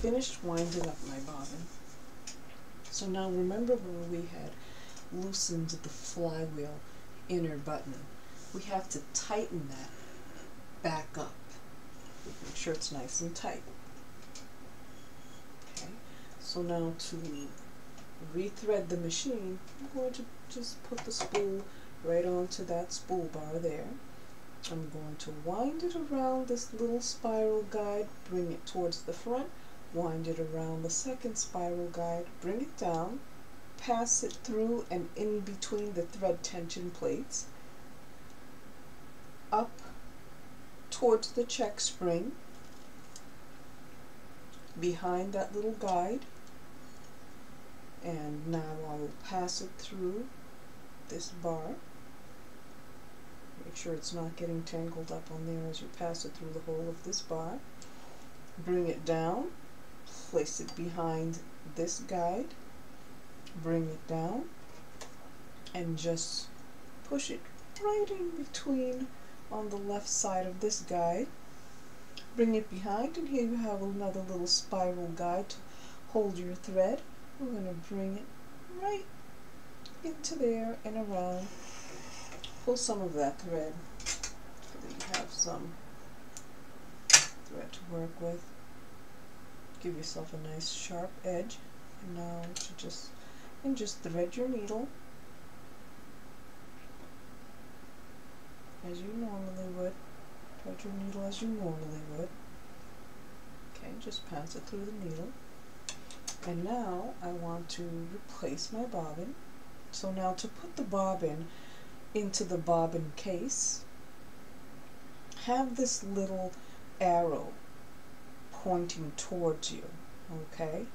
finished winding up my bobbin. So now remember when we had loosened the flywheel inner button, we have to tighten that back up. Make sure it's nice and tight. Okay, so now to rethread the machine, I'm going to just put the spool right onto that spool bar there. I'm going to wind it around this little spiral guide, bring it towards the front, wind it around the second spiral guide, bring it down, pass it through and in between the thread tension plates, up towards the check spring, behind that little guide, and now I'll pass it through this bar. Make sure it's not getting tangled up on there as you pass it through the hole of this bar. Bring it down, place it behind this guide, bring it down, and just push it right in between on the left side of this guide. Bring it behind, and here you have another little spiral guide to hold your thread. We're going to bring it right into there and around. Pull some of that thread so that you have some thread to work with. Give yourself a nice sharp edge. And now just thread your needle as you normally would. Thread your needle as you normally would. Okay, just pass it through the needle. And now I want to replace my bobbin. So now to put the bobbin into the bobbin case, have this little arrow pointing towards you, okay?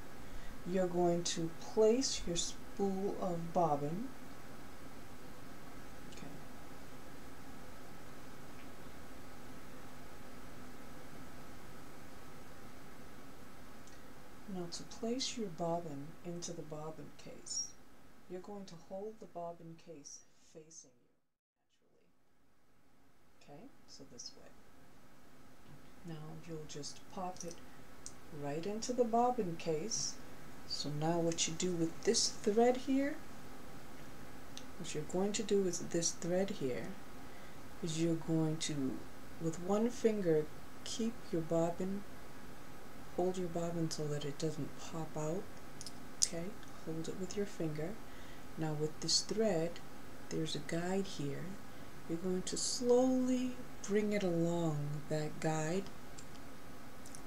You're going to place your spool of bobbin, okay. Now to place your bobbin into the bobbin case, you're going to hold the bobbin case facing you. Okay, so this way. Now you'll just pop it right into the bobbin case. So now what you do with this thread here, what you're going to do with this thread here is you're going to, with one finger, keep your bobbin, hold your bobbin so that it doesn't pop out. Okay, hold it with your finger. Now with this thread, there's a guide here. You're going to slowly bring it along that guide.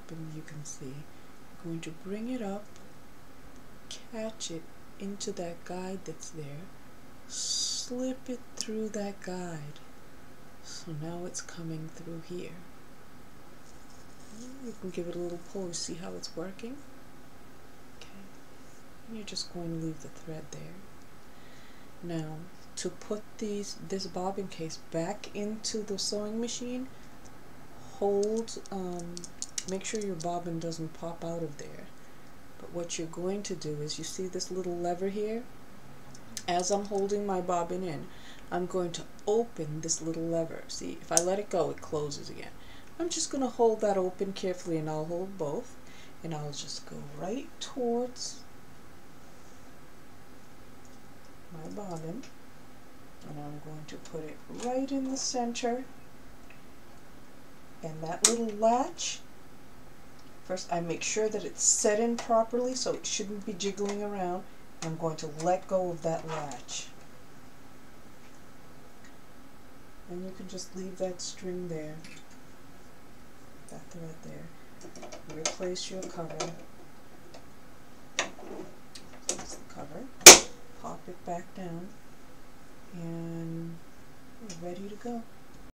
But you can see, you're going to bring it up, catch it into that guide that's there, slip it through that guide. So now it's coming through here. You can give it a little pull to see how it's working. Okay. And you're just going to leave the thread there. Now, to put this bobbin case back into the sewing machine, make sure your bobbin doesn't pop out of there. But what you're going to do is, you see this little lever here? As I'm holding my bobbin in, I'm going to open this little lever. See, if I let it go, it closes again. I'm just going to hold that open carefully, and I'll hold both, and I'll just go right towards my bobbin. And I'm going to put it right in the center. And that little latch, first I make sure that it's set in properly so it shouldn't be jiggling around. I'm going to let go of that latch. And you can just leave that string there, that thread there. Replace your cover. That's the cover. Pop it back down. And we're ready to go.